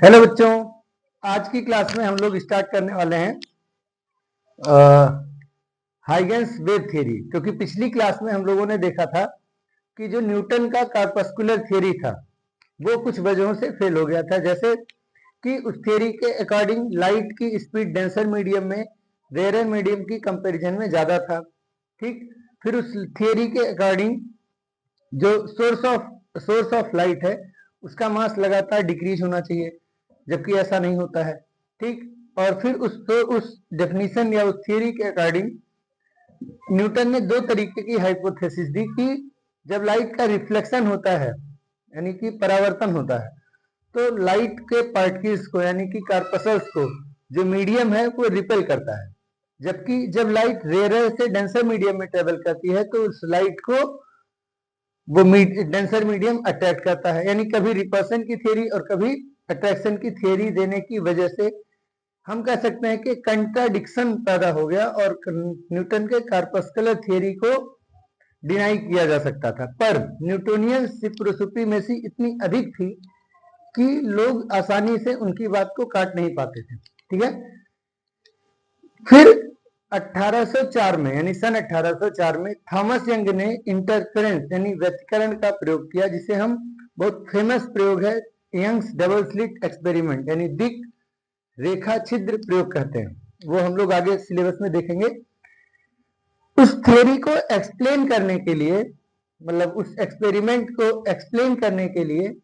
Hello बच्चों, आज की क्लास में हम लोग स्टार्ट करने वाले हैं हाइगेंस वेव थ्योरी। क्योंकि पिछली क्लास में हम लोगों ने देखा था कि जो न्यूटन का कॉर्पस्कुलर थ्योरी था वो कुछ वजहों से फेल हो गया था। जैसे कि उस थ्योरी के अकॉर्डिंग लाइट की स्पीड डेंसर मीडियम में रेयर मीडियम की कंपैरिजन में ज्यादा था। ठीक, फिर उस थ्योरी के अकॉर्डिंग जो सोर्स ऑफ लाइट है उसका मास लगातार डिक्रीज होना चाहिए, जबकि ऐसा नहीं होता है। ठीक, और फिर उस डेफिनेशन या उस थियरी के अकॉर्डिंग न्यूटन ने दो तरीके की हाइपोथेसिस दी कि जब लाइट का रिफ्लेक्शन होता है यानी कि परावर्तन होता है तो लाइट के पार्टिकल्स को यानी कि कार्पसल्स को जो मीडियम है वो रिपेल करता है, जबकि जब लाइट रेयर से डेंसर मीडियम में ट्रेवल करती है तो उस लाइट को वो डेंसर मीडियम अट्रैक्ट करता है। यानी कभी रिपल्सन की थियरी और कभी अट्रैक्शन की थियरी देने की वजह से हम कह सकते हैं कि कंट्राडिक्शन पैदा हो गया और न्यूटन के कॉर्पस्कुलर थियरी को डिनाई किया जा सकता था। पर न्यूटोनियन सुप्रीमेसी इतनी अधिक थी कि लोग आसानी से उनकी बात को काट नहीं पाते थे। ठीक है, फिर 1804 में यानी सन 1804 में थॉमस यंग ने इंटरफेरेंस यानी व्यतिकरण का प्रयोग किया, जिसे हम बहुत फेमस प्रयोग है यंग्स डबल स्लिट एक्सपेरिमेंट यानी दिक रेखा छिद्र प्रयोग कहते हैं। वो हम लोग आगे सिलेबस में देखेंगे। उस थ्योरी को एक्सप्लेन करने के लिए, मतलब उस एक्सपेरिमेंट को एक्सप्लेन करने के लिए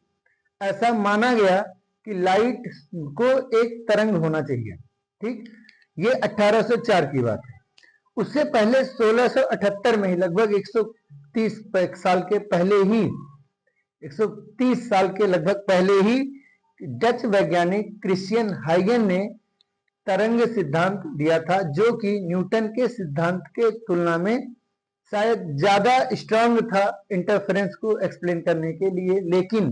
ऐसा माना गया कि लाइट को एक तरंग होना चाहिए। ठीक, ये 1804 की बात है। उससे पहले 1678 में ही लगभग 130 साल के पहले ही 130 साल के लगभग पहले ही डच वैज्ञानिक क्रिश्चियन हाइगेन ने तरंग सिद्धांत दिया था, जो कि न्यूटन के सिद्धांत के तुलना में शायद ज्यादा स्ट्रांग था इंटरफेरेंस को एक्सप्लेन करने के लिए। लेकिन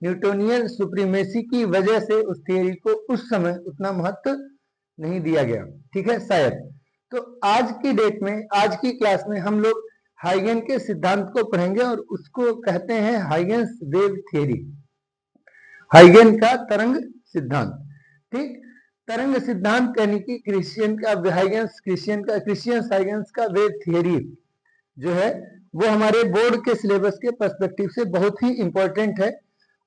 न्यूटोनियन सुप्रीमेसी की वजह से उस थियरी को उस समय उतना महत्व नहीं दिया गया। ठीक है, शायद। तो आज की डेट में, आज की क्लास में हम लोग हाइगेन के सिद्धांत को पढ़ेंगे और उसको कहते हैं हाइगेंस वेव थ्योरी, हाइगेन का तरंग सिद्धांत। ठीक, तरंग सिद्धांत यानी कि क्रिश्चियन हाइगेंस का वेव थ्योरी जो है वो हमारे बोर्ड के सिलेबस के पर्सपेक्टिव से बहुत ही इंपॉर्टेंट है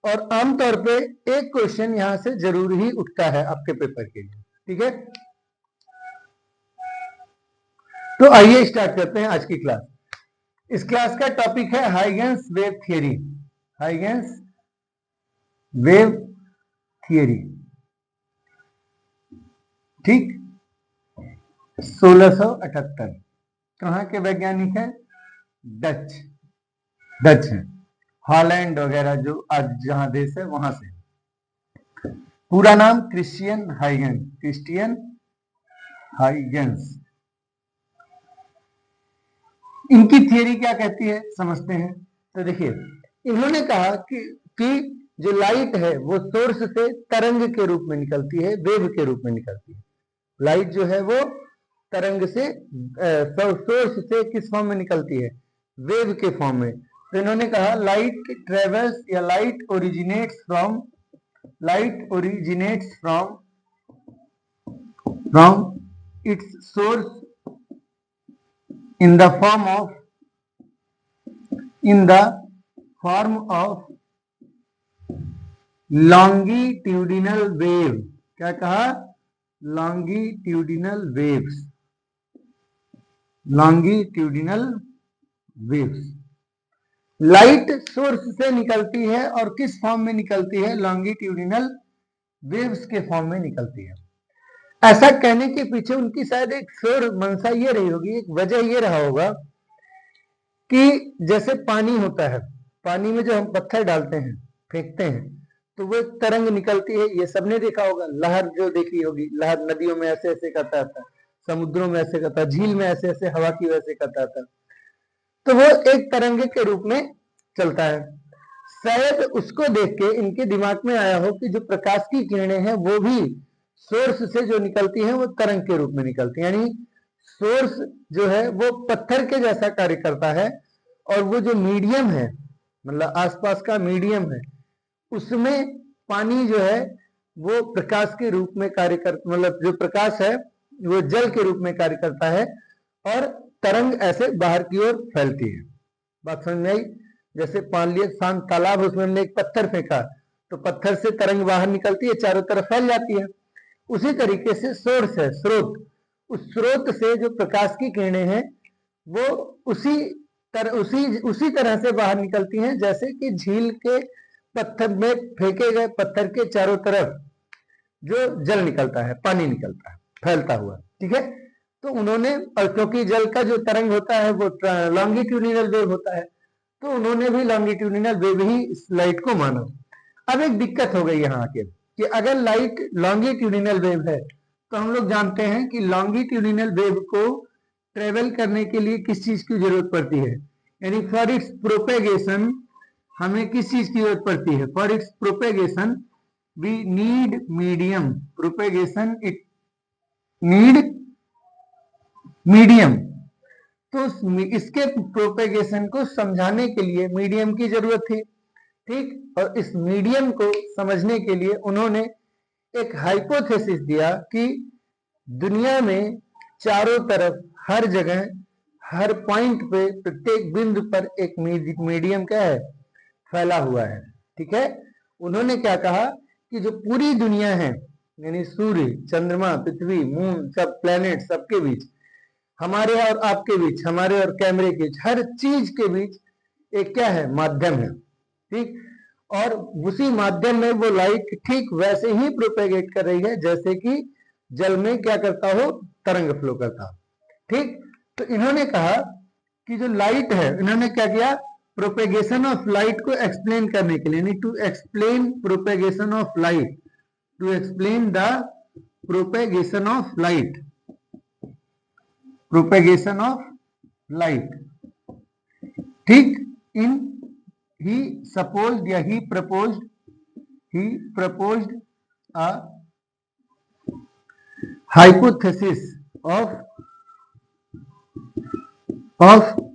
और आमतौर पे एक क्वेश्चन यहां से जरूर ही उठता है आपके पेपर के लिए। ठीक है, तो आइए स्टार्ट करते हैं आज की क्लास। इस क्लास का टॉपिक है Huygens wave theory, Huygens wave theory. ठीक, 1678 कहाँ के वैज्ञानिक हैं? डच हैं, हॉलैंड वगैरह जो आज जहां देश है वहां से। पूरा नाम क्रिश्चियन हाइगेंस। इनकी थियरी क्या कहती है समझते हैं। तो देखिए, इन्होंने कहा कि जो लाइट है वो सोर्स से तरंग के रूप में निकलती है, वेव के रूप में निकलती है। लाइट जो है वो तरंग से सोर्स से किस फॉर्म में निकलती है? वेव के फॉर्म में। तो इन्होंने कहा लाइट ट्रेवल्स या light originates from its source in the form of longitudinal wave। क्या कहा? longitudinal waves। लाइट सोर्स से निकलती है और किस फॉर्म में निकलती है? लॉन्गिट्यूडिनल वेव्स के फॉर्म में निकलती है। ऐसा कहने के पीछे उनकी शायद एक शोर मंशा ये रही होगी, एक वजह ये रहा होगा कि जैसे पानी होता है, पानी में जो हम पत्थर डालते हैं, फेंकते हैं, तो वो तरंग निकलती है। ये सबने देखा होगा, लहर जो देखी होगी, लहर नदियों में ऐसे ऐसे करता था, समुद्रों में ऐसे करता, झील में ऐसे ऐसे हवा की वजह से करता था, तो वो एक तरंग के रूप में चलता है। शायद उसको देख के इनके दिमाग में आया हो कि जो प्रकाश की किरणें हैं वो भी सोर्स से जो निकलती है वो तरंग के रूप में निकलती है। यानी सोर्स जो है वो पत्थर के जैसा कार्य करता है और वो जो मीडियम है, मतलब आसपास का मीडियम है, उसमें पानी जो है वो प्रकाश के रूप में कार्य कर, मतलब जो प्रकाश है वो जल के रूप में कार्य करता है और तरंग ऐसे बाहर की ओर फैलती है। बात समझ में आई? जैसे मान लिया शांत तालाब, उसमें हमने एक पत्थर फेंका तो पत्थर से तरंग बाहर निकलती है, चारों तरफ फैल जाती है। उसी तरीके से सोर्स है, स्रोत, उस स्रोत से जो प्रकाश की किरणें हैं वो उसी तरह से बाहर निकलती हैं जैसे कि झील के पत्थर में फेंके गए पत्थर के चारों तरफ जो जल निकलता है, पानी निकलता है फैलता हुआ। ठीक है, तो उन्होंने, और क्योंकि जल का जो तरंग होता है वो लॉन्गिट्यूडिनल वेव होता है, तो उन्होंने भी लॉन्गिट्यूडिनल वेव ही इस लाइट को माना। अब एक दिक्कत हो गई यहाँ आके कि अगर लाइट लॉन्गिट्यूडिनल वेव है तो हम लोग जानते हैं कि लॉन्गिट्यूडिनल वेव को ट्रेवल करने के लिए किस चीज की जरूरत पड़ती है, यानी फॉर इट्स प्रोपेगेशन हमें किस चीज की जरूरत पड़ती है? For its propagation we need medium, propagation it need medium. तो इसके प्रोपेगेशन को समझाने के लिए मीडियम की जरूरत थी। ठीक, और इस मीडियम को समझने के लिए उन्होंने एक हाइपोथेसिस दिया कि दुनिया में चारों तरफ हर जगह हर पॉइंट पे प्रत्येक बिंदु पर एक मीडियम क्या है? फैला हुआ है। ठीक है, उन्होंने क्या कहा कि जो पूरी दुनिया है यानी सूर्य, चंद्रमा, पृथ्वी, मून, सब प्लैनेट, सबके बीच, हमारे और आपके बीच, हमारे और कैमरे के बीच, हर चीज के बीच एक क्या है? माध्यम है। ठीक, और उसी माध्यम में वो लाइट ठीक वैसे ही प्रोपेगेट कर रही है जैसे कि जल में क्या करता हो? तरंग फ्लो करता हो। ठीक, तो इन्होंने कहा कि जो लाइट है, इन्होंने क्या किया? प्रोपेगेशन ऑफ लाइट को एक्सप्लेन करने के लिए, यानी to explain propagation of light, to explain the propagation of light, propagation of light. ठीक, इन he supposed या he proposed a hypothesis of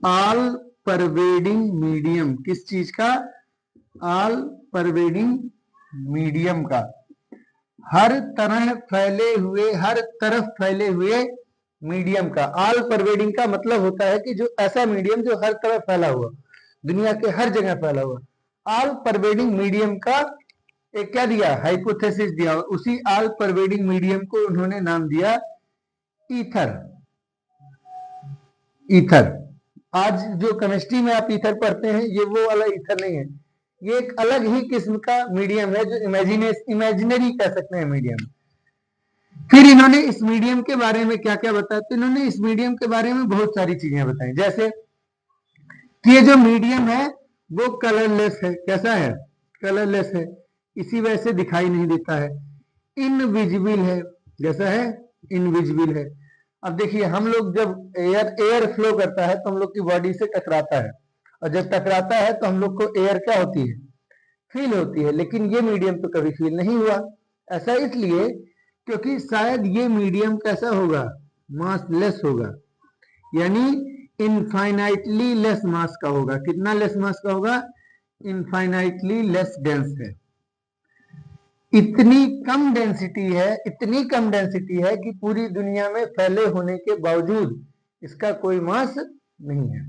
all pervading medium, किस चीज का? all pervading medium का, हर तरफ फैले हुए मीडियम का। ऑल परवेडिंग का मतलब होता है कि जो ऐसा मीडियम जो हर तरफ फैला हुआ, दुनिया के हर जगह फैला हुआ। ऑल परवेडिंग मीडियम का एक क्या दिया? हाइपोथेसिस दिया। उसी ऑल परवेडिंग मीडियम को उन्होंने नाम दिया ईथर। ईथर, आज जो केमिस्ट्री में आप ईथर पढ़ते हैं ये वो वाला ईथर नहीं है, ये एक अलग ही किस्म का मीडियम है जो इमेजिनरी कह सकते हैं मीडियम। फिर इन्होंने इस मीडियम के बारे में क्या क्या बताया? तो इन्होंने इस मीडियम के बारे में बहुत सारी चीजें बताई, जैसे कि ये जो मीडियम है वो कलरलेस है। कैसा है? कलरलेस है, इसी वजह से दिखाई नहीं देता है। इनविजिबल है, जैसा है इनविजिबल है। अब देखिए, हम लोग जब एयर फ्लो करता है तो हम लोग की बॉडी से टकराता है, और जब टकराता है तो हम लोग को एयर क्या होती है? फील होती है, लेकिन ये मीडियम तो कभी फील नहीं हुआ। ऐसा इसलिए क्योंकि शायद ये मीडियम कैसा होगा? मास लेस होगा, यानी इनफाइनाइटली लेस मास का होगा। कितना लेस मास का होगा? इनफाइनाइटली लेस डेंस है। इतनी कम डेंसिटी है कि पूरी दुनिया में फैले होने के बावजूद इसका कोई मास नहीं है।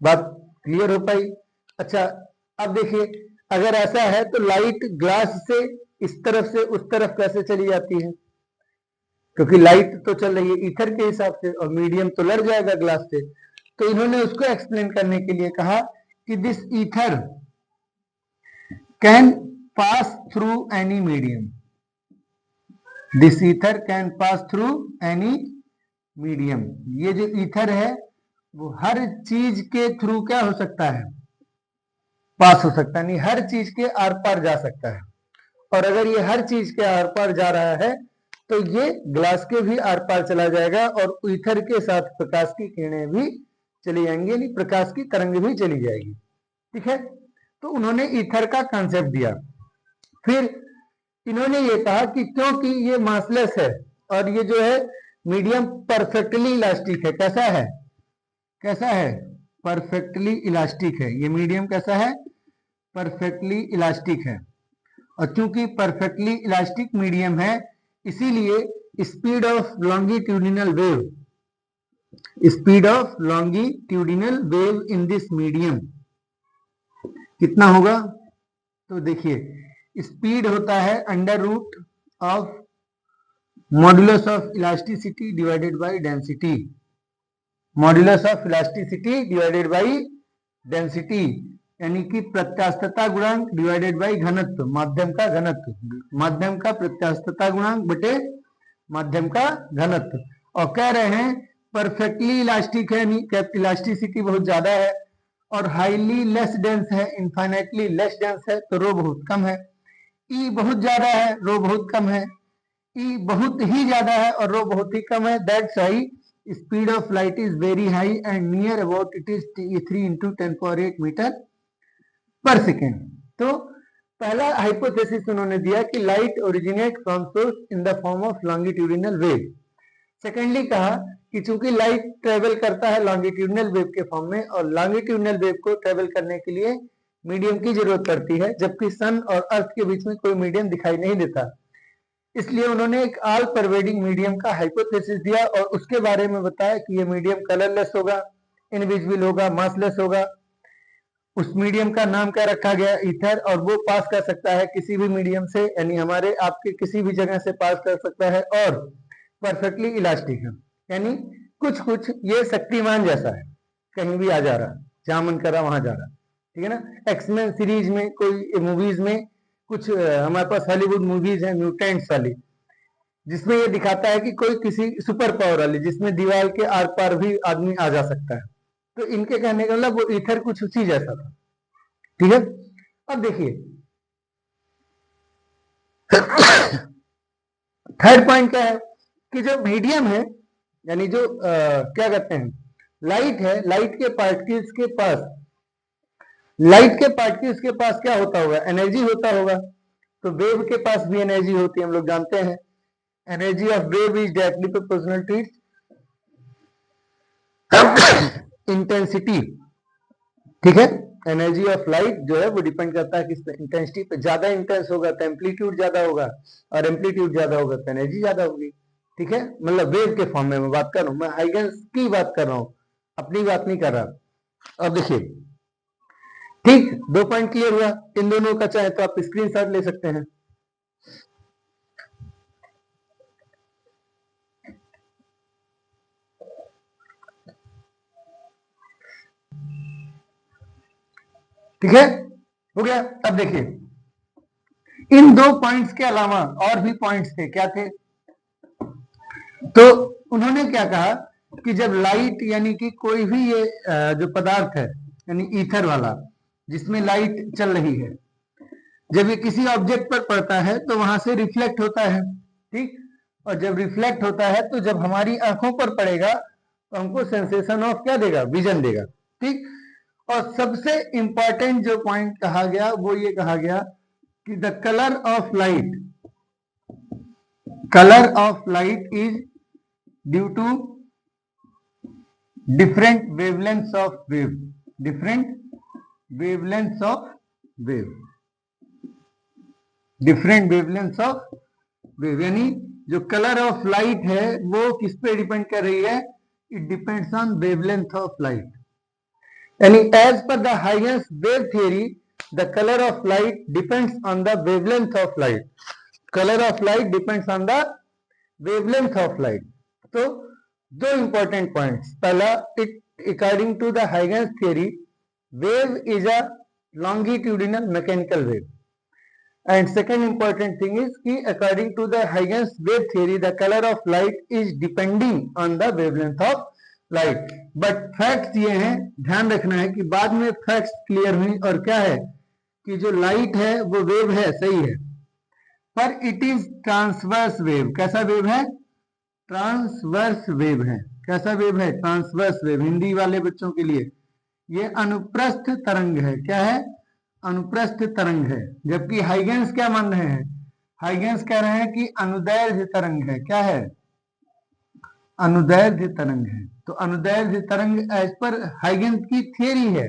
बात क्लियर हो पाई? अच्छा, अब देखिए, अगर ऐसा है तो लाइट ग्लास से इस तरफ से उस तरफ कैसे चली जाती है? क्योंकि लाइट तो चल रही है ईथर के हिसाब से और मीडियम तो लड़ जाएगा ग्लास से। तो इन्होंने उसको एक्सप्लेन करने के लिए कहा कि this ether can pass through any medium, this ether can pass through any medium. ये जो ईथर है वो हर चीज के थ्रू क्या हो सकता है? पास हो सकता है, नहीं हर चीज के आर पार जा सकता है। और अगर ये हर चीज के आर पार जा रहा है तो ये ग्लास के भी आर पार चला जाएगा और ईथर के साथ प्रकाश की किरणें भी चली जाएंगी, यानी प्रकाश की तरंग भी चली जाएगी। ठीक है, तो उन्होंने ईथर का कॉन्सेप्ट दिया। फिर इन्होंने ये कहा कि क्योंकि ये मासलेस है और ये जो है मीडियम परफेक्टली इलास्टिक है। कैसा है? कैसा है? परफेक्टली इलास्टिक है। ये मीडियम कैसा है? परफेक्टली इलास्टिक है। और चूंकि परफेक्टली इलास्टिक मीडियम है, इसीलिए speed of longitudinal wave in this medium कितना होगा? तो देखिए स्पीड होता है under root of modulus of elasticity divided by density, modulus of elasticity divided by density, यानी कि प्रत्यास्थता गुणांक डिवाइडेड बाय घनत्व, माध्यम का घनत्व, माध्यम का प्रत्यास्थता गुणांक बटे माध्यम का घनत्व। और कह रहे हैं परफेक्टली इलास्टिक है, इलास्टिसिटी बहुत ज्यादा है, और हाईली लेस डेंस है, इनफाइनाइटली लेस डेंस है, तो रो बहुत कम है। ई बहुत ज्यादा है, रो बहुत कम है, ई बहुत ही ज्यादा है और रो बहुत ही कम है। That's why speed of light is very high and near about it is 3 × 10⁸ metre पर सेकेंड। तो पहला हाइपोथेसिस उन्होंने दिया कि light originate from source in the form of longitudinal wave. Secondly कहा कि चूंकि लाइट ट्रेवल करता है लॉन्गिट्यूडिनल वेव के फॉर्म में, और लॉन्गिट्यूडिनल वेव को ट्रेवल करने के लिए मीडियम की जरूरत पड़ती है, जबकि सन और अर्थ के बीच में कोई मीडियम दिखाई नहीं देता, इसलिए उन्होंने एक ऑल परवेडिंग मीडियम का हाइपोथेसिस दिया और उसके बारे में बताया कि ये मीडियम कलरलेस होगा, इनविजिबल होगा, मासलेस होगा। उस मीडियम का नाम क्या रखा गया? ईथर, और वो पास कर सकता है किसी भी मीडियम से, यानी हमारे आपके किसी भी जगह से पास कर सकता है, और परफेक्टली इलास्टिक है, यानी कुछ कुछ ये शक्तिमान जैसा है, कहीं भी आ जा रहा, जहां मन कर रहा वहां जा रहा, ठीक है ना। एक्समैन सीरीज में, कोई मूवीज में, कुछ हमारे पास हॉलीवुड मूवीज है म्यूटेंट्स वाली, जिसमें ये दिखाता है कि कोई किसी सुपर पावर वाली, जिसमें दीवार के आर पार भी आदमी आ जा सकता है। तो इनके कहने का मतलब वो ईथर कुछ उसी जैसा था, ठीक है। अब देखिए थर्ड पॉइंट क्या है कि जो मीडियम है, यानी जो क्या कहते हैं लाइट है, लाइट के पार्टिकल्स के पास क्या होता होगा? एनर्जी होता होगा। तो वेव के पास भी एनर्जी होती है, हम लोग जानते हैं। Energy of wave is directly proportional to its intensity, ठीक है। एनर्जी ऑफ लाइट जो है वो डिपेंड करता है किस पे? इंटेंसिटी पे। ज्यादा इंटेंस होगा तो एम्पलीट्यूड ज्यादा होगा, और एम्पलीट्यूड ज्यादा होगा तो एनर्जी ज्यादा होगी, ठीक है। मतलब वेव के फॉर्म में मैं बात कर रहा हूं, मैं हाइगेंस की बात कर रहा हूं, अपनी बात नहीं कर रहा। अब देखिए, ठीक, 2 पॉइंट क्लियर हुआ। इन दोनों का चाहे तो आप स्क्रीनशॉट ले सकते हैं। ठीक है, हो गया। अब देखिए इन 2 पॉइंट्स के अलावा और भी पॉइंट्स थे, क्या थे? तो उन्होंने क्या कहा कि जब लाइट, यानी कि कोई भी ये जो पदार्थ है, यानी ईथर वाला, जिसमें लाइट चल रही है, जब ये किसी ऑब्जेक्ट पर पड़ता है तो वहां से रिफ्लेक्ट होता है, ठीक। और जब रिफ्लेक्ट होता है तो जब हमारी आंखों पर पड़ेगा तो हमको सेंसेशन ऑफ क्या देगा? विजन देगा, ठीक। और सबसे इंपॉर्टेंट जो पॉइंट कहा गया वो ये कहा गया कि the colour of light is due to different wavelengths of wave, यानी जो कलर ऑफ लाइट है वो किस पे डिपेंड कर रही है? It depends on wavelength of light, यानी as per the Huygens wave theory the colour of light depends on the wavelength of light, colour of light depends on the wavelength of light. तो 2 important points, पहला, it according to the Huygens theory wave is a longitudinal mechanical wave, and second important thing is कि according to the Huygens wave theory the color of light is depending on the wavelength of light। but facts ये हैं, ध्यान रखना है कि बाद में facts clear हुई, और क्या है कि जो लाइट है वो वेव है, सही है, पर इट इज ट्रांसवर्स वेव। कैसा वेव है? ट्रांसवर्स वेव है। कैसा वेव है? Transverse wave. हिंदी वाले बच्चों के लिए ये अनुप्रस्थ तरंग है। क्या है? अनुप्रस्थ तरंग है। जबकि हाइगेंस क्या मान रहे हैं? हाइगेंस कह रहे हैं कि अनुदैर्ध्य तरंग है। क्या है? अनुदैर्ध्य तरंग है। तो अनुदैर्ध्य तरंग एज पर हाइगेंस की थियरी है,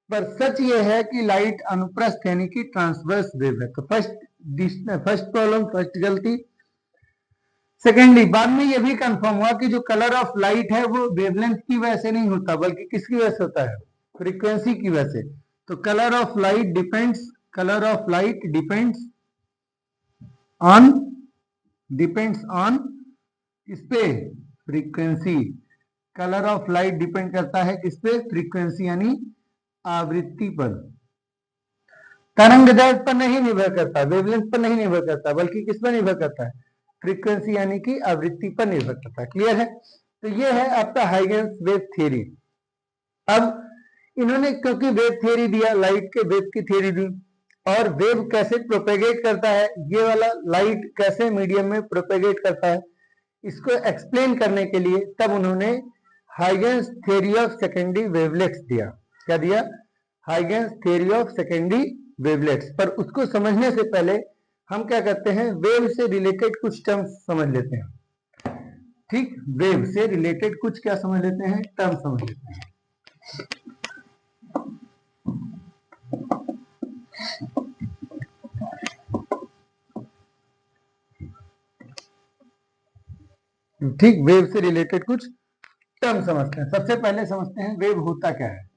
पर सच ये है कि लाइट अनुप्रस्थ यानी कि ट्रांसवर्स वेव है। तो फर्स्ट प्रॉब्लम, फर्स्ट गलती। सेकेंडली, बाद में यह भी कंफर्म हुआ कि जो कलर ऑफ लाइट है वो वेवलेंथ की वजह से नहीं होता, बल्कि किसकी वजह से होता है? फ्रीक्वेंसी की वजह से। तो colour of light depends on किस पे? Frequency. Colour of light depend करता है किस पे? फ्रीक्वेंसी यानी आवृत्ति पर। तरंग दैर्घ्य पर नहीं निर्भर करता, वेवलेंथ पर नहीं निर्भर करता, बल्कि किस पर निर्भर करता है? फ्रीक्वेंसी यानी कि आवृत्ति पर निर्भर करता है। क्लियर है? तो ये है आपका हाइगेंस वेव थ्योरी। अब इन्होंने क्योंकि वेव थ्योरी दिया, लाइट के वेव की थ्योरी दी, और वेव कैसे प्रोपेगेट करता है, ये वाला लाइट कैसे मीडियम में प्रोपेगेट करता है, इसको एक्सप्लेन करने के लिए तब उन्होंने Huygens theory of secondary wavelets दिया। क्या दिया? Huygens theory of secondary wavelets. पर उसको समझने से पहले हम क्या करते हैं, वेव से रिलेटेड कुछ टर्म्स समझ लेते हैं। ठीक, वेव से रिलेटेड कुछ क्या समझ लेते हैं? टर्म समझ लेते हैं। ठीक, वेव से रिलेटेड कुछ टर्म समझते हैं। सबसे पहले समझते हैं वेव होता क्या है।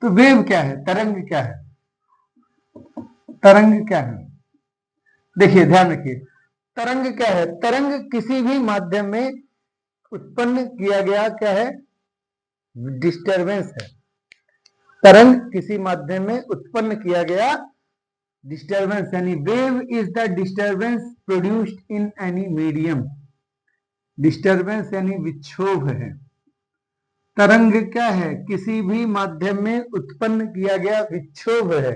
तो वेव क्या है? तरंग क्या है? तरंग क्या है? देखिए, ध्यान रखिए, तरंग क्या है? तरंग किसी भी माध्यम में उत्पन्न किया गया क्या है? डिस्टरबेंस है। तरंग किसी माध्यम में उत्पन्न किया गया डिस्टरबेंस, यानी wave is the disturbance produced in any medium. Disturbance यानी विक्षोभ है। तरंग क्या है? किसी भी माध्यम में उत्पन्न किया गया विक्षोभ है।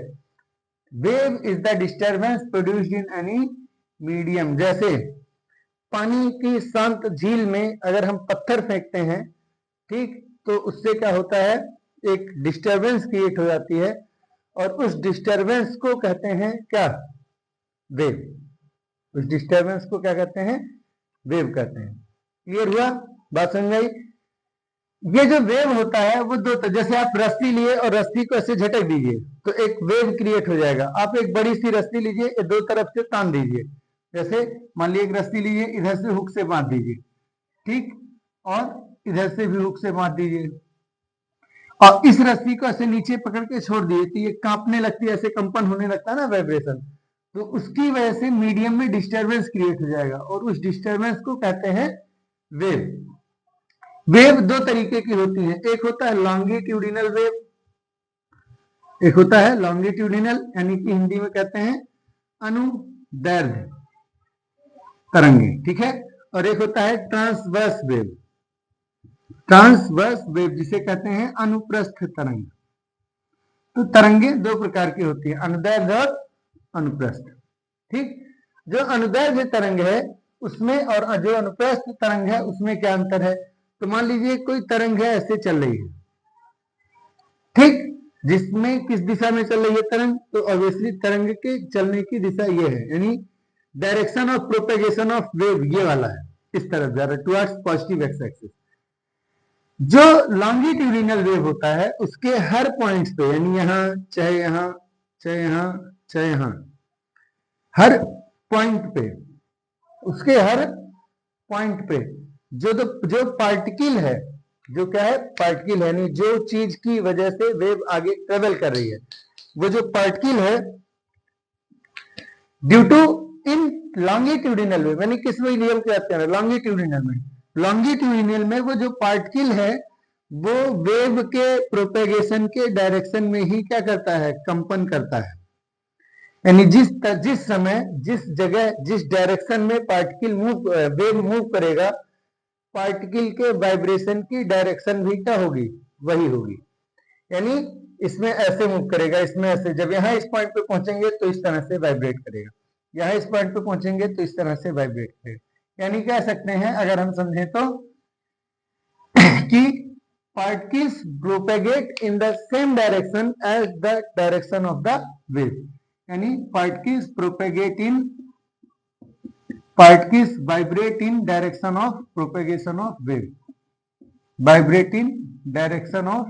Wave is the disturbance produced in any medium. जैसे पानी की शांत झील में अगर हम पत्थर फेंकते हैं, ठीक, तो उससे क्या होता है? एक डिस्टरबेंस क्रिएट हो जाती है, और उस डिस्टरबेंस को कहते हैं क्या? वेव। उस डिस्टरबेंस को क्या कहते हैं? वेव कहते हैं। क्लियर हुआ? बात समझ आई? ये जो वेव होता है वो दो, तो जैसे आप रस्सी लिए और रस्सी को ऐसे झटक दीजिए तो एक वेव क्रिएट हो जाएगा। आप एक बड़ी सी रस्सी लीजिए, ये दो तरफ से तान दीजिए। जैसे मान लीजिए एक रस्सी लीजिए, इधर से हुक से बांध दीजिए, ठीक, और इधर से भी हुक से बांध दीजिए, और इस रस्सी को ऐसे नीचे पकड़ के छोड़ दिए तो ये कांपने लगती है, ऐसे कंपन होने लगता है ना, वाइब्रेशन। तो उसकी वजह से मीडियम में डिस्टरबेंस क्रिएट हो जाएगा, और उस डिस्टरबेंस को कहते हैं वेव। वेव दो तरीके की होती है, एक होता है लॉन्गिट्यूडिनल वेव, एक होता है लॉन्गिट्यूडिनल, यानी कि हिंदी में कहते हैं अनुदैर्घ्य तरंगे, ठीक है, और एक होता है ट्रांसवर्स वेव। ट्रांसवर्स वेव जिसे कहते हैं अनुप्रस्थ तरंग। तो तरंगे दो प्रकार की होती है, अनुदैर्घ्य और अनुप्रस्थ। ठीक, जो अनुदैर्घ्य तरंग है उसमें और जो अनुप्रस्थ तरंग है उसमें क्या अंतर है? तो मान लीजिए कोई तरंग है ऐसे चल रही है, ठीक, जिसमें किस दिशा में चल रही है तरंग? तो ऑब्वियसली तरंग के चलने की दिशा ये है, यानी direction of propagation of wave ये वाला है, इस तरफ जा रहा है, टुवर्ड्स पॉजिटिव एक्स एक्सिस। जो लॉन्गिट्यूडिनल वेव होता है उसके हर पॉइंट्स पे, यानी यहाँ चाहे यहाँ चाहे यहाँ चाहे यहाँ, हर पॉइंट पे, उसके हर पॉइंट पे जो पार्टिकल है, जो क्या है? पार्टिकल है, यानी जो चीज की वजह से वेव आगे ट्रेवल कर रही है, वो जो पार्टिकल है, due to in longitudinal wave, यानी किस में नियम क्या आते हैं? लॉन्गिट्यूडिनल में। लॉन्गिट्यूडिनल में वो जो पार्टिकल है वो वेव के प्रोपेगेशन के डायरेक्शन में ही क्या करता है? कंपन करता है। यानी जिस समय, जिस जगह, जिस डायरेक्शन में पार्टिकल वेव मूव करेगा, पार्टिकल के वाइब्रेशन की डायरेक्शन भी क्या होगी? वही होगी। यानी इसमें ऐसे मूव करेगा, इसमें ऐसे, जब यहाँ इस पॉइंट पे पहुंचेंगे तो इस तरह से वाइब्रेट करेगा, यहाँ इस पॉइंट पे पहुंचेंगे तो इस तरह से वाइब्रेट करेगा। यानी कह सकते हैं अगर हम समझे तो कि particles propagate in the same direction as the direction of the wave, यानी particles vibrate in direction of propagation of wave, vibrate in direction of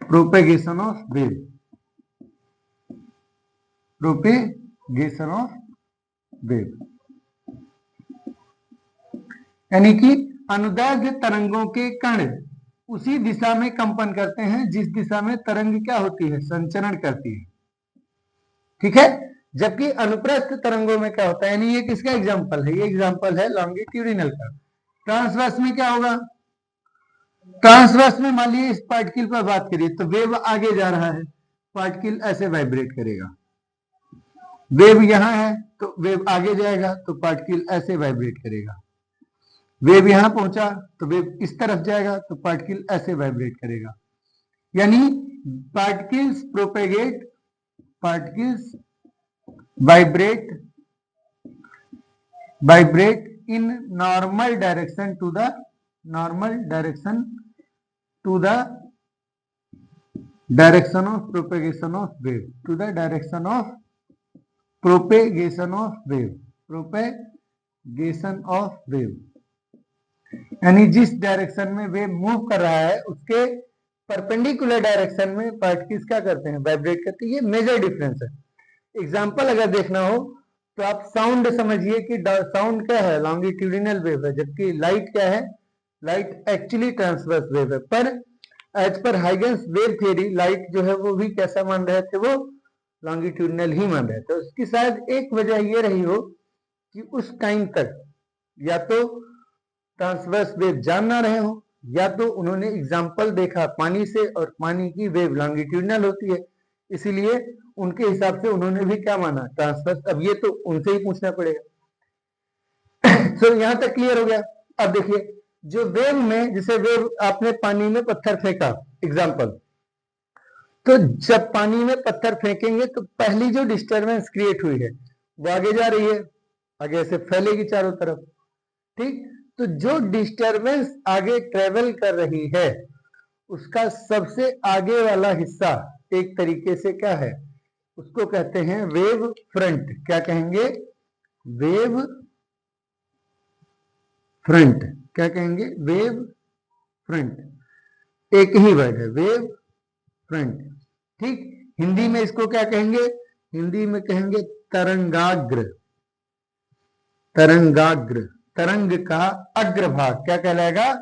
propagation of wave, propagation of wave, यानी कि अनुदैर्ध्य तरंगों के कण उसी दिशा में कंपन करते हैं जिस दिशा में तरंग क्या होती है, संचरण करती है। ठीक है, जबकि अनुप्रस्थ तरंगों में क्या होता है, यानी ये किसका एग्जांपल है, ये एग्जांपल है लॉन्गिट्यूडिनल का। ट्रांसवर्स में क्या होगा, ट्रांसवर्स में मान लीजिए इस पार्टिकल पर बात करिए तो वेव आगे जा रहा है, पार्टिकल ऐसे वाइब्रेट करेगा। वेव यहां है तो वेव आगे जाएगा तो पार्टिकल ऐसे वाइब्रेट करेगा। वेव यहां पहुंचा तो वेव इस तरफ जाएगा तो पार्टिकल ऐसे वाइब्रेट करेगा। यानी particles propagate, particles vibrate in normal direction to the direction of propagation of wave, to the direction of propagation of wave, यानी जिस डायरेक्शन में वेव मूव कर रहा है उसके परपेंडिकुलर डायरेक्शन में पार्टिकल्स क्या करते हैं, वाइब्रेट करते हैं। ये मेजर डिफरेंस है। एग्जाम्पल अगर देखना हो तो आप साउंड समझिए कि साउंड क्या है, लॉन्गिट्यूडिनल वेव है, जबकि लाइट क्या है, लाइट एक्चुअली ट्रांसवर्स वेव है। पर as per Huygens wave theory light जो है वो भी कैसा मान रहे थे, वो लॉन्गिट्यूडिनल ही मान रहे थे। उसकी शायद एक वजह ये रही हो कि उस टाइम तक या तो ट्रांसवर्स वेव जान ना रहे हो, या तो उन्होंने एग्जाम्पल देखा पानी से और पानी की वेव लॉन्गिट्यूडिनल होती है, इसीलिए उनके हिसाब से उन्होंने भी क्या माना, ट्रांसवर्स। अब ये तो उनसे ही पूछना पड़ेगा। तो यहां तक क्लियर हो गया। अब देखिए जो वेव में, जैसे वेव आपने पानी में पत्थर फेंका एग्जाम्पल, तो जब पानी में पत्थर फेंकेंगे तो पहली जो डिस्टर्बेंस क्रिएट हुई है वो आगे जा रही है, आगे से फैलेगी चारों तरफ। ठीक, तो जो डिस्टर्बेंस आगे ट्रेवल कर रही है उसका सबसे आगे वाला हिस्सा एक तरीके से क्या है, उसको कहते हैं वेव फ्रंट। क्या कहेंगे, वेव फ्रंट। क्या कहेंगे, वेव फ्रंट। एक ही वर्ड है, वेव फ्रंट। ठीक, हिंदी में इसको क्या कहेंगे, हिंदी में कहेंगे तरंगाग्र। तरंगाग्र, तरंग का अग्रभाग क्या कहलाएगा,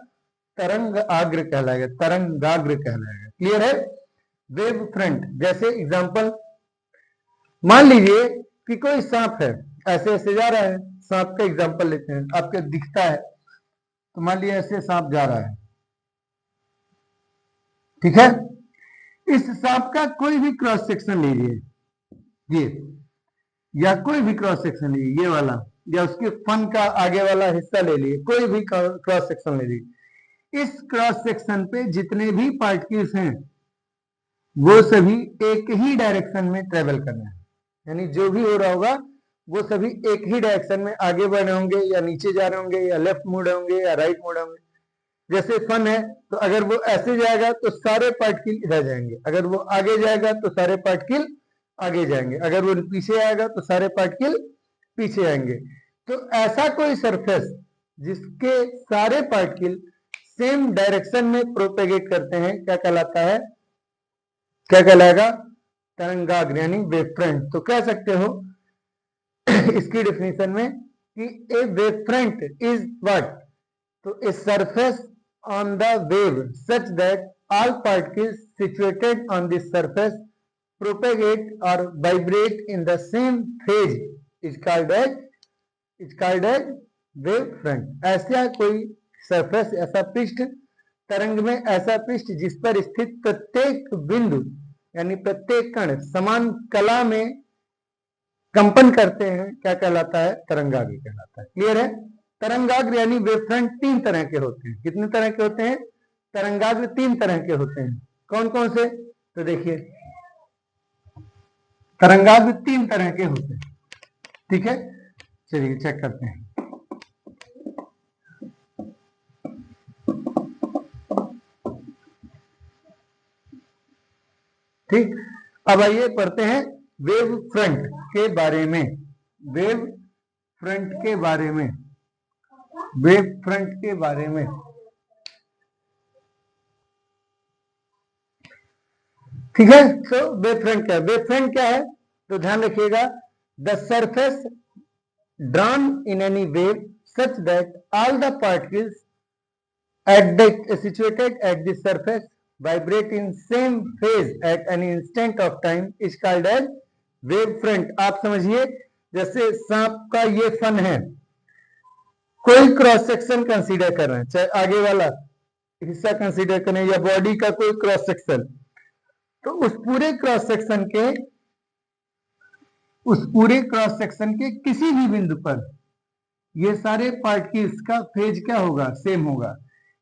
तरंग आग्र कहलाएगा, तरंगाग्र कहलाएगा। क्लियर है, वेव फ्रंट। जैसे एग्जांपल मान लीजिए कि कोई सांप है, ऐसे ऐसे जा रहा है, सांप का एग्जांपल लेते हैं, आपको दिखता है तो मान लीजिए ऐसे सांप जा रहा है। ठीक है, इस सांप का कोई भी क्रॉस सेक्शन लीजिए, ये, या कोई भी क्रॉस सेक्शन लीजिए, ये वाला, या उसके फन का आगे वाला हिस्सा ले लिए, कोई भी क्रॉस सेक्शन ले लीजिए। इस क्रॉस सेक्शन पे जितने भी पार्टिकल्स हैं वो सभी एक ही डायरेक्शन में ट्रेवल करना है, यानी जो भी हो रहा होगा वो सभी एक ही डायरेक्शन में आगे बढ़ रहे होंगे, या नीचे जा रहे होंगे, या लेफ्ट मुड़ रहे होंगे, या राइट मुड़ रहे होंगे। जैसे फन है तो अगर वो ऐसे जाएगा तो सारे पार्टिकल इधर जाएंगे, अगर वो आगे जाएगा तो सारे पार्टिकल आगे जाएंगे, अगर वो पीछे आएगा तो सारे पार्टिकल पीछे आएंगे। तो ऐसा कोई सरफेस जिसके सारे पार्टिकल सेम डायरेक्शन में प्रोपेगेट करते हैं क्या कहलाता है, क्या कहलाएगा, तरंगाग्र यानी वेव फ्रंट। तो कह सकते हो इसकी डेफिनेशन में कि a wave front is what, तो a surface on the wave such that all particles situated on this surface propagate or vibrate in the same phase is called as wave front। ऐसा कोई surface, ऐसा पृष्ठ, तरंग में ऐसा पृष्ठ जिस पर स्थित प्रत्येक बिंदु यानी प्रत्येक कण समान कला में कंपन करते हैं, क्या कहलाता है, तरंगाग्र कहलाता है। क्लियर है, तरंगाग्र यानी वेव फ्रंट तीन तरह के होते हैं। कितने तरह के होते हैं, तरंगाग्र तीन तरह के होते हैं। कौन कौन से, तो देखिए तरंगाग्र तीन तरह के होते हैं। ठीक है, चलिए चेक करते हैं। ठीक, अब आइए पढ़ते हैं वेव फ्रंट के बारे में। वेव फ्रंट के बारे में, वेव फ्रंट के बारे में ठीक है। तो वेव फ्रंट क्या है? वेव फ्रंट क्या है तो ध्यान रखिएगा, the surface drawn in any wave such that all the particles situated at the surface vibrate in same phase at any instant of time is called as wave front। आप समझिए, जैसे सांप का ये फन है, कोई क्रॉस सेक्शन कंसीडर कर रहे हैं, चाहे आगे वाला हिस्सा कंसीडर करें या बॉडी का कोई क्रॉस सेक्शन, तो उस पूरे क्रॉस सेक्शन के किसी भी बिंदु पर ये सारे पार्टिकल्स का फेज क्या होगा? सेम होगा।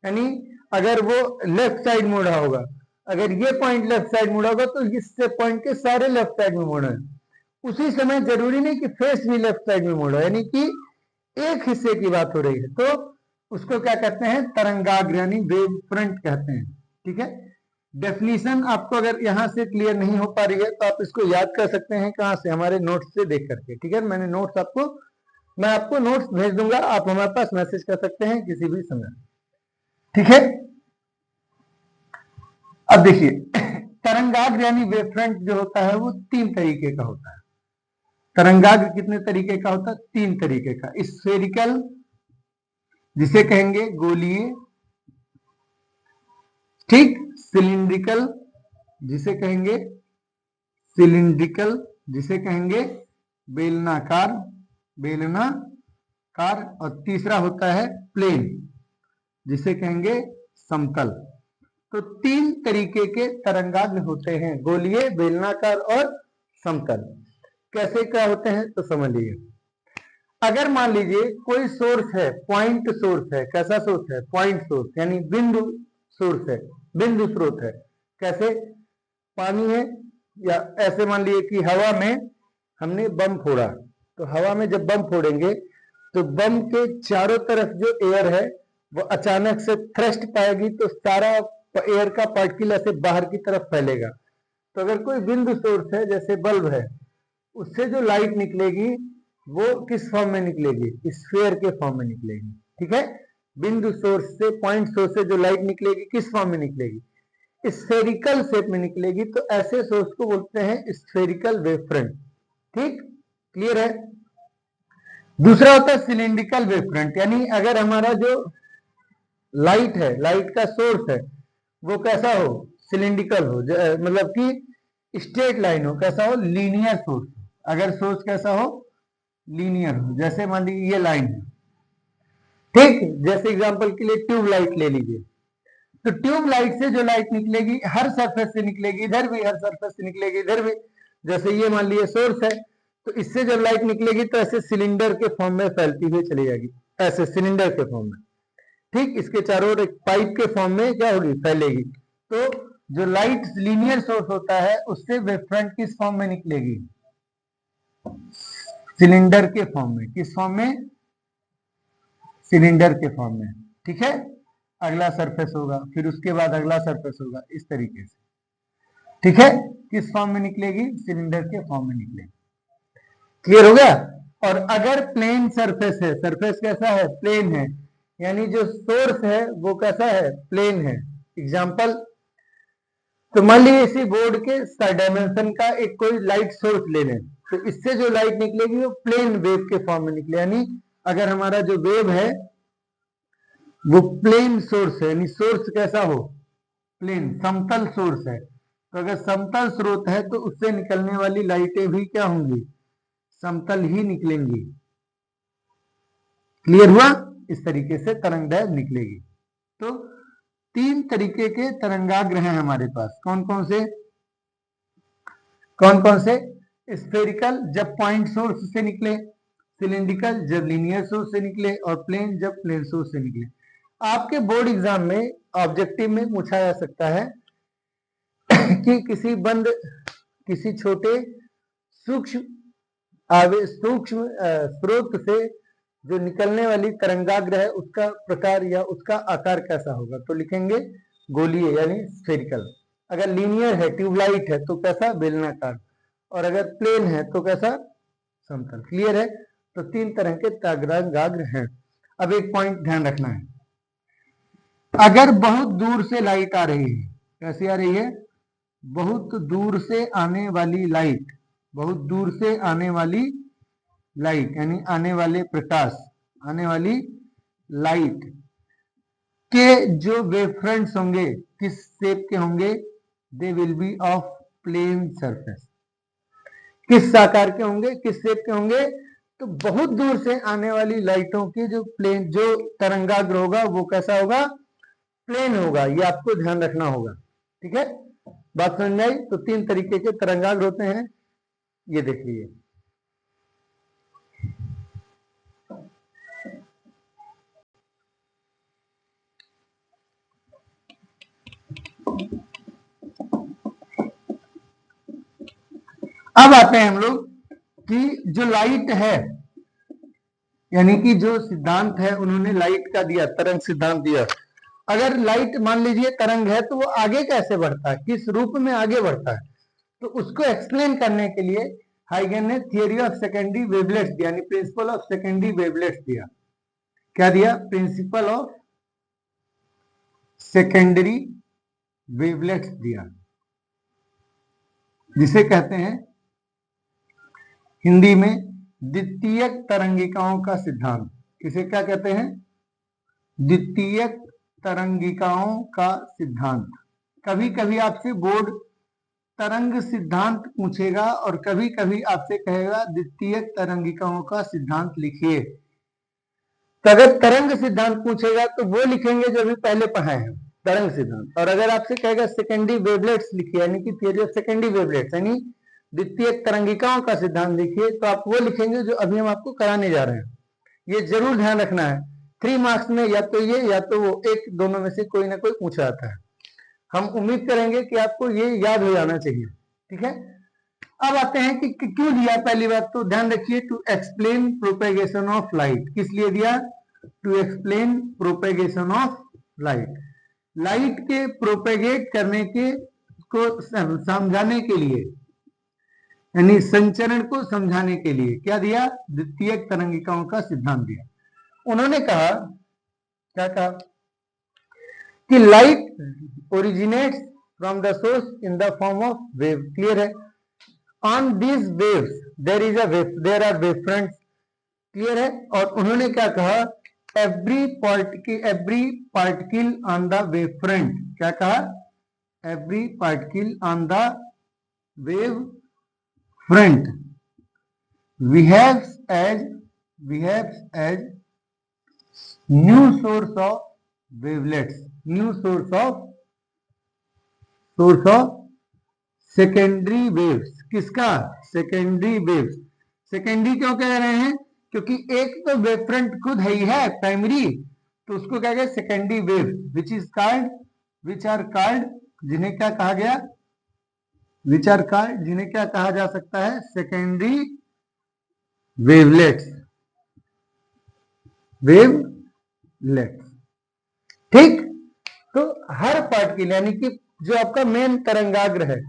यानी अगर वो लेफ्ट साइड मुड़ा होगा, अगर ये पॉइंट लेफ्ट साइड मुड़ा होगा तो इससे पॉइंट के सारे लेफ्ट साइड में मुड़े। उसी समय जरूरी नहीं कि फेस भी लेफ्ट साइड में मुड़ा, यानी कि एक हिस्से की बात हो रही है, तो उसको क्या कहते हैं? तरंगाग्र यानी वेव फ्रंट कहते हैं। ठीक है। डेफिनेशन आपको अगर यहां से क्लियर नहीं हो पा रही है तो आप इसको याद कर सकते हैं, कहां से? हमारे नोट्स से देख करके। ठीक है, मैं आपको नोट्स भेज दूंगा, आप हमारे पास मैसेज कर सकते हैं किसी भी समय। ठीक है। अब देखिए, तरंगाग्र यानी वेव फ्रंट जो होता है वो 3 तरीके का होता है। तरंगाग्र कितने तरीके का होता है? 3 तरीके का। स्फेरिकल जिसे कहेंगे गोलीय, ठीक, सिलिंड्रिकल जिसे कहेंगे बेलनाकार, और तीसरा होता है प्लेन जिसे कहेंगे समतल। तो 3 तरीके के तरंगाग्र होते हैं, गोलीय, बेलनाकार और समतल। कैसे क्या होते हैं तो समझ लीजिए। अगर मान लीजिए कोई सोर्स है, पॉइंट सोर्स है। कैसा सोर्स है? पॉइंट सोर्स, यानी बिंदु सोर्स है, बिंदु स्रोत है। कैसे? पानी है, या ऐसे मान लीजिए कि हवा में हमने बम फोड़ा, तो हवा में जब बम फोड़ेंगे तो बम के चारों तरफ जो एयर है वो अचानक से थ्रस्ट पाएगी, तो सारा एयर का पार्टिकल ऐसे बाहर की तरफ फैलेगा। तो अगर कोई बिंदु सोर्स है, जैसे बल्ब है, उससे जो लाइट निकलेगी वो किस फॉर्म में निकलेगी? स्फीयर के फॉर्म में निकलेगी। ठीक है। बिंदु सोर्स से, पॉइंट सोर्स से जो लाइट निकलेगी किस फॉर्म में निकलेगी? स्फेरिकल शेप में निकलेगी। तो ऐसे सोर्स को बोलते हैं स्फेरिकल वेव फ्रंट। ठीक, क्लियर है। दूसरा होता है सिलिंड्रिकल वेव फ्रंट, यानी अगर हमारा जो लाइट है, लाइट का सोर्स है, वो कैसा हो? सिलिंड्रिकल हो, मतलब कि स्ट्रेट लाइन हो। कैसा हो? Linear source. अगर सोर्स कैसा हो? लीनियर हो। जैसे मान लीजिए ये लाइन है, ठीक, जैसे एग्जांपल के लिए ट्यूब लाइट ले लीजिए, तो ट्यूब लाइट से जो लाइट निकलेगी हर सरफेस से निकलेगी, इधर भी हर सरफेस से निकलेगी, इधर भी। जैसे ये मान लीजिए सोर्स है, तो इससे जब लाइट निकलेगी तो ऐसे सिलेंडर के फॉर्म में फैलती हुई चली जाएगी, ऐसे सिलेंडर के फॉर्म में। ठीक, इसके चारों ओर एक पाइप के फॉर्म में क्या होगी? फैलेगी। तो जो लाइट लीनियर सोर्स होता है उससे वेव फ्रंट किस फॉर्म में निकलेगी? सिलेंडर के फॉर्म में। किस फॉर्म में? सिलेंडर के फॉर्म में। ठीक है। अगला सरफेस होगा, फिर उसके बाद अगला सरफेस होगा, इस तरीके से। ठीक है। किस फॉर्म में निकलेगी? सिलेंडर के फॉर्म में निकलेगी। क्लियर हो गया। और अगर प्लेन सरफेस है, सरफेस कैसा है? प्लेन है, यानी जो सोर्स है वो कैसा है? प्लेन है। एग्जांपल, तो मान लीजिए इसी बोर्ड के डायमेंशन का एक कोई लाइट सोर्स ले लें, तो इससे जो लाइट निकलेगी वो प्लेन वेव के फॉर्म में निकले। यानी अगर हमारा जो वेव है वो प्लेन सोर्स है, यानी सोर्स कैसा हो? प्लेन, समतल सोर्स है। तो अगर समतल स्रोत है तो उससे निकलने वाली लाइटें भी क्या होंगी? समतल ही निकलेंगी। क्लियर हुआ? इस तरीके से तरंगदैर्घ्य निकलेगी। तो 3 तरीके के तरंगाग्र हैं हमारे पास। कौन कौन से? स्फेरिकल जब पॉइंट सोर्स से निकले, सिलिंड्रिकल जब लीनियर सोर्स से निकले, और प्लेन जब प्लेन सोर्स से निकले। आपके बोर्ड एग्जाम में ऑब्जेक्टिव में पूछा जा सकता है कि किसी छोटे सूक्ष्म स्रोत से जो निकलने वाली तरंगाग्र है उसका प्रकार या उसका आकार कैसा होगा? तो लिखेंगे गोलीय यानी स्फेरिकल। अगर लीनियर है, ट्यूबलाइट है, तो कैसा? बेलनाकार। और अगर प्लेन है तो कैसा? समतल। क्लियर है। तो 3 तरह के तरंगाग्र हैं। अब एक पॉइंट ध्यान रखना है, अगर बहुत दूर से लाइट आ रही है, कैसी आ रही है? बहुत दूर से आने वाली लाइट, बहुत दूर से आने वाली लाइट यानी आने वाले प्रकाश, आने वाली लाइट के जो वेवफ्रंट्स होंगे किस शेप के होंगे, they will be of plane surface. किस आकार के होंगे, किस शेप के होंगे, तो बहुत दूर से आने वाली लाइटों की जो प्लेन, जो तरंगाग्र होगा वो कैसा होगा, प्लेन होगा। ये आपको ध्यान रखना होगा, ठीक है। बात समझ में आई? तो 3 तरीके के तरंगाग्र होते हैं, ये देखिए। अब आते हैं हम लोग कि जो लाइट है, यानी कि जो सिद्धांत है उन्होंने लाइट का दिया, तरंग सिद्धांत दिया। अगर लाइट मान लीजिए तरंग है तो वो आगे कैसे बढ़ता है, किस रूप में आगे बढ़ता है, तो उसको एक्सप्लेन करने के लिए हाइगन ने थियरी ऑफ सेकेंडरी वेवलेट्स दिया, यानी प्रिंसिपल ऑफ सेकेंडरी वेवलेट्स दिया। क्या दिया? प्रिंसिपल ऑफ सेकेंडरी वेवलेट्स दिया, जिसे कहते हैं हिंदी में द्वितीयक तरंगिकाओं का सिद्धांत। इसे क्या कहते हैं? द्वितीयक तरंगिकाओं का सिद्धांत। कभी कभी आपसे बोर्ड तरंग सिद्धांत पूछेगा और कभी कभी आपसे कहेगा द्वितीयक तरंगिकाओं का सिद्धांत लिखिए। तो अगर तरंग सिद्धांत पूछेगा तो वो लिखेंगे जो अभी पहले पढ़ाए हैं, तरंग सिद्धांत। और अगर आपसे कहेगा सेकेंडरी वेवलेट्स लिखिए, यानी कि थियरी ऑफ सेकेंडरी वेवलेट्स, यानी द्वितीयक तरंगिकाओं का सिद्धांत लिखिए, तो आप वो लिखेंगे जो अभी हम आपको कराने जा रहे हैं। ये जरूर ध्यान रखना है, 3 मार्क्स में या तो ये या तो वो, एक दोनों में से कोई ना कोई पूछा जाता है। हम उम्मीद करेंगे कि आपको ये याद हो जाना चाहिए, ठीक है। अब आते हैं कि क्यों दिया। पहली बात तो ध्यान रखिए, to explain propagation of light. किस लिए दिया? To explain propagation of light. Light के प्रोपेगेट करने के को समझाने के लिए, यानी संचरण को समझाने के लिए क्या दिया? द्वितीयक तरंगिकाओं का सिद्धांत दिया। उन्होंने कहा, क्या कहा कि light originates from the source in the form of wave. Clear है? On these waves there is a wave, there are wave fronts. Clear है? और उन्होंने क्या कहा? Every particle on the wave front. क्या कहा? Every particle on the wave front behaves as new source of wavelets, new source of secondary waves। किसका? Secondary waves. Secondary क्यों कह रहे हैं? क्योंकि एक तो वेव फ्रंट खुद है ही है प्राइमरी, तो उसको क्या गया? Secondary wave, which are called, जिन्हें क्या कहा गया? विच आर कॉल्ड, जिन्हें क्या कहा जा सकता है? Secondary wavelets, wavelets. ठीक। तो हर पार्टिकल, यानी कि जो आपका मेन तरंगाग्र है,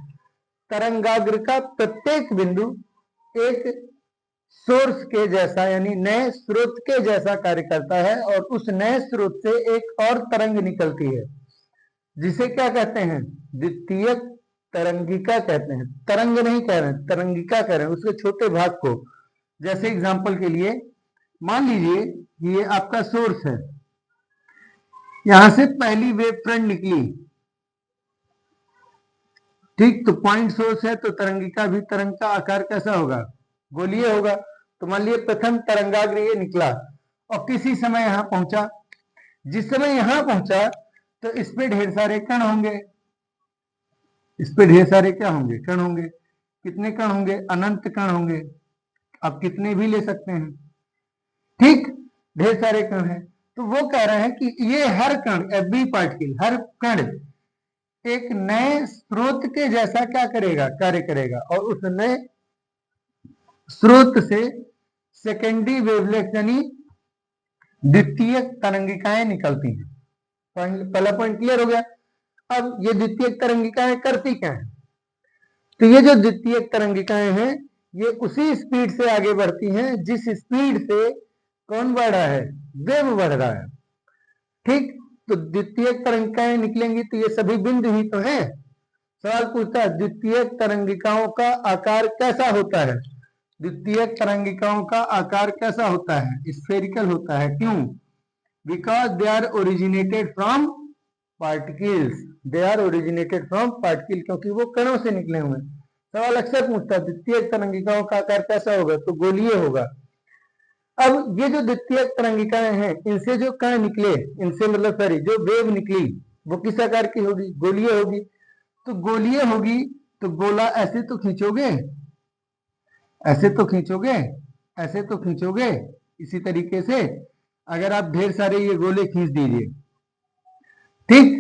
तरंगाग्र का प्रत्येक बिंदु एक सोर्स के जैसा, यानी नए स्रोत के जैसा कार्य करता है, और उस नए स्रोत से एक और तरंग निकलती है, जिसे क्या कहते हैं? द्वितीयक तरंगिका कहते हैं। तरंग नहीं कह रहे हैं, तरंगिका कह रहे हैं, उसके छोटे भाग को। जैसे एग्जांपल के लिए मान लीजिए ये आपका सोर्स है, यहां से पहली वेव फ्रंट निकली, ठीक, तो पॉइंट सोर्स है, तो तरंगिका भी, तरंग का आकार कैसा होगा? गोलीय होगा। तो मान लीजिए प्रथम तरंगाग्र ये निकला और किसी समय यहां पहुंचा। जिस समय यहां पहुंचा तो इस पे ढेर सारे कण होंगे, इस पे ढेर सारे क्या होंगे? कण होंगे। कितने कण होंगे? अनंत कण होंगे, आप कितने भी ले सकते हैं, ठीक, ढेर सारे कण हैं। तो वो कह रहे हैं कि ये हर कण, एवरी पार्टिकल, हर कण एक नए स्रोत के जैसा क्या करेगा? कार्य करेगा, और उस नए स्रोत से सेकेंडरी वेवलेट यानी द्वितीयक तरंगिकाएं निकलती हैं। पहला पॉइंट क्लियर हो गया। अब ये द्वितीयक तरंगिकाएं करती क्या है? तो ये जो द्वितीयक तरंगिकाएं हैं, ये उसी स्पीड से आगे बढ़ती हैं जिस स्पीड से कौन बढ़ रहा है? वेव बढ़ रहा है, ठीक। तो द्वितीयक तरंगिकाएं निकलेंगी तो ये सभी बिंदु ही तो हैं, सवाल पूछता है द्वितीयक तरंगिकाओं का आकार कैसा होता है। द्वितीयक तरंगिकाओं का आकार कैसा होता है, स्फेरिकल होता है। क्यों? Because they are originated from particles, they are originated from particle, क्योंकि वो कणों से निकले हुए। सवाल अक्सर पूछता है द्वितीयक तरंगिकाओं का आकार कैसा होगा, तो गोलीय होगा। अब ये जो द्वितीयक तरंगिकाएं हैं, इनसे जो कण निकले, इनसे मतलब सॉरी जो वेव निकली, वो किस आकार की होगी, गोलीय होगी। तो गोलीय होगी तो गोला ऐसे तो खींचोगे, ऐसे तो खींचोगे, ऐसे तो खींचोगे। इसी तरीके से अगर आप ढेर सारे ये गोले खींच दीजिए, ठीक,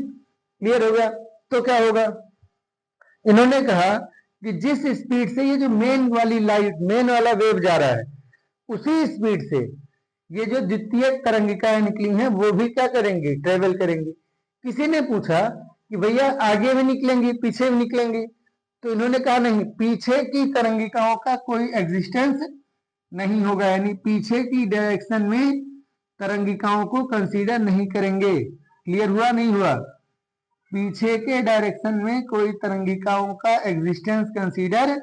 क्लियर हो गया। तो क्या होगा, इन्होंने कहा कि जिस स्पीड से ये जो मेन वाली लाइट, मेन वाला वेव जा रहा है, उसी स्पीड से ये जो द्वितीयक तरंगिकाएं निकली हैं वो भी क्या करेंगे, ट्रेवल करेंगे। किसी ने पूछा कि भैया आगे भी निकलेंगी पीछे भी निकलेंगी, तो इन्होंने कहा नहीं, पीछे की तरंगिकाओं का कोई एग्जिस्टेंस नहीं होगा, यानी पीछे की डायरेक्शन में तरंगिकाओं को कंसीडर नहीं करेंगे। क्लियर हुआ, नहीं हुआ? पीछे के डायरेक्शन में कोई तरंगिकाओं का एग्जिस्टेंस कंसीडर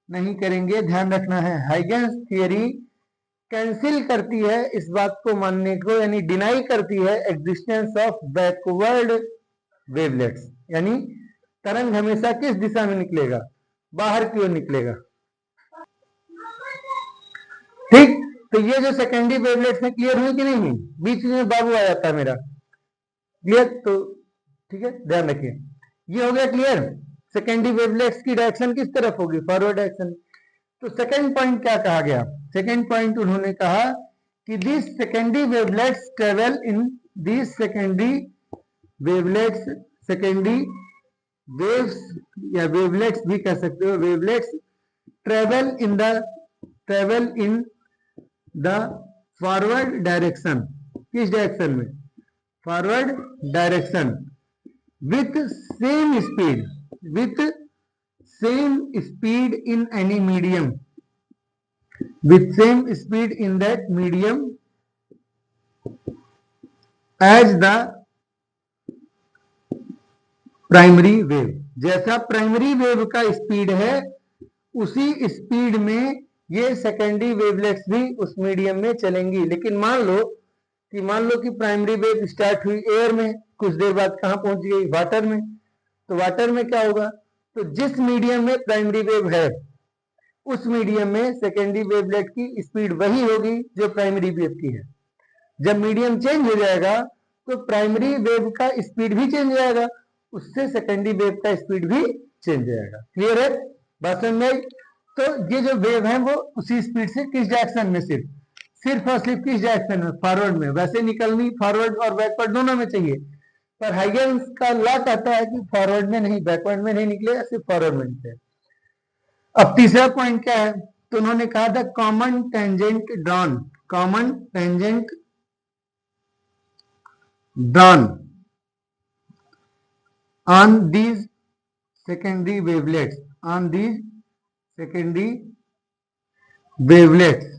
नहीं करेंगे, ध्यान रखना है। हाइगेंस थियरी कैंसिल करती है इस बात को मानने को, यानी डिनाई करती है एग्जिस्टेंस ऑफ बैकवर्ड वेवलेट्स, यानी तरंग हमेशा किस दिशा में निकलेगा, बाहर की ओर निकलेगा, ठीक। तो ये जो सेकेंडरी वेवलेट्स है, क्लियर हुई कि नहीं हुई? बीच में बाबू आ जाता है मेरा, क्लियर? तो ठीक है, ध्यान रखिए। ये हो गया क्लियर, सेकेंडरी वेवलेट्स की डायरेक्शन किस तरफ होगी, फॉरवर्ड डायरेक्शन। तो सेकेंड पॉइंट क्या कहा गया, सेकेंड पॉइंट उन्होंने कहा कि this secondary wavelets travel in this secondary wavelets, secondary waves या वेवलेट्स भी कह सकते हो, wavelets travel in the forward direction. किस डायरेक्शन में, forward direction, with same speed, with same speed in any medium, with same speed in that medium as the primary wave। जैसा primary wave का speed है उसी speed में ये secondary wavelets भी उस मीडियम में चलेंगी। लेकिन मान लो कि प्राइमरी वेव स्टार्ट हुई एयर में, कुछ देर बाद कहां पहुंच गई, वाटर में। तो वाटर में क्या होगा, तो जिस मीडियम में प्राइमरी वेव है उस मीडियम में सेकेंडरी वेवलेट की स्पीड वही होगी जो प्राइमरी वेव की है। जब मीडियम चेंज हो जाएगा तो प्राइमरी वेव का स्पीड भी चेंज हो जाएगा, उससे सेकेंडरी वेव का स्पीड भी चेंज हो जाएगा। क्लियर है, बात समझ में आई? तो ये जो वेव है वो उसी स्पीड से किस डायरेक्शन में, सिर्फ और सिर्फ किस डायरेक्शन में, फॉरवर्ड में। वैसे निकलनी फॉरवर्ड और बैकवर्ड दोनों में चाहिए, पर हाइगेंस का लॉ कहता है कि फॉरवर्ड में नहीं, बैकवर्ड में नहीं निकले, सिर्फ फॉरवर्ड में निकले। अब तीसरा पॉइंट क्या है, तो उन्होंने कहा था common tangent drawn, common tangent drawn on these secondary wavelets, on these secondary wavelets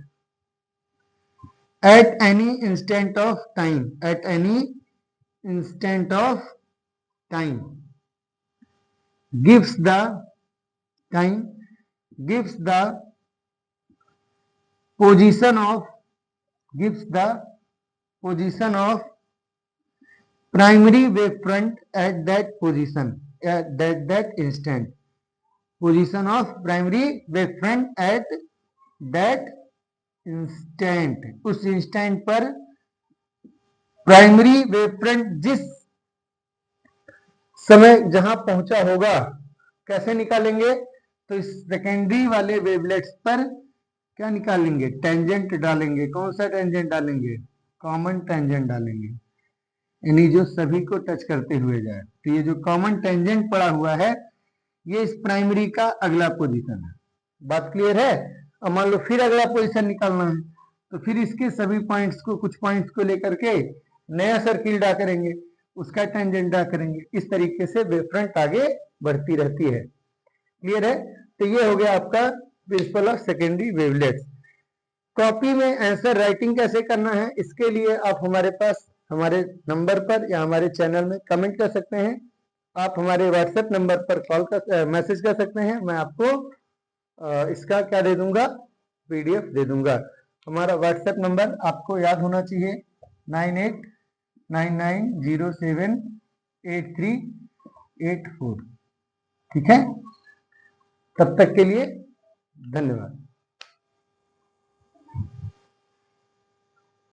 at any instant of time, at any instant of time gives the position of primary wavefront at that position, at that instant, position of primary wavefront at that instant, उस instant पर primary wavefront जिस समय जहां पहुंचा होगा, कैसे निकालेंगे, तो इस सेकेंडरी वाले वेवलेट्स पर क्या निकालेंगे, टेंजेंट डालेंगे। कौन सा टेंजेंट डालेंगे, कॉमन टेंजेंट डालेंगे, यानी जो सभी को टच करते हुए जाए। तो ये जो कॉमन टेंजेंट पड़ा हुआ है ये इस प्राइमरी का अगला पोजीशन है। बात क्लियर है? अब मान लो फिर अगला पोजीशन निकालना है, तो फिर इसके सभी पॉइंट्स को, कुछ पॉइंट्स को लेकर के नया सर्किल ड्रा करेंगे, उसका टेंजेंट ड्रा करेंगे। इस तरीके से वेवफ्रंट आगे बढ़ती रहती है। क्लियर है? तो ये हो गया आपका principle of secondary wavelets. Copy में आंसर राइटिंग कैसे करना है, इसके लिए आप हमारे पास, हमारे नंबर पर या हमारे चैनल में कमेंट कर सकते हैं। आप हमारे व्हाट्सएप नंबर पर कॉल कर मैसेज कर सकते हैं। मैं आपको इसका क्या दे दूंगा, PDF दे दूंगा। हमारा व्हाट्सएप नंबर आपको याद होना चाहिए 9899078384। ठीक है, तब तक के लिए धन्यवाद।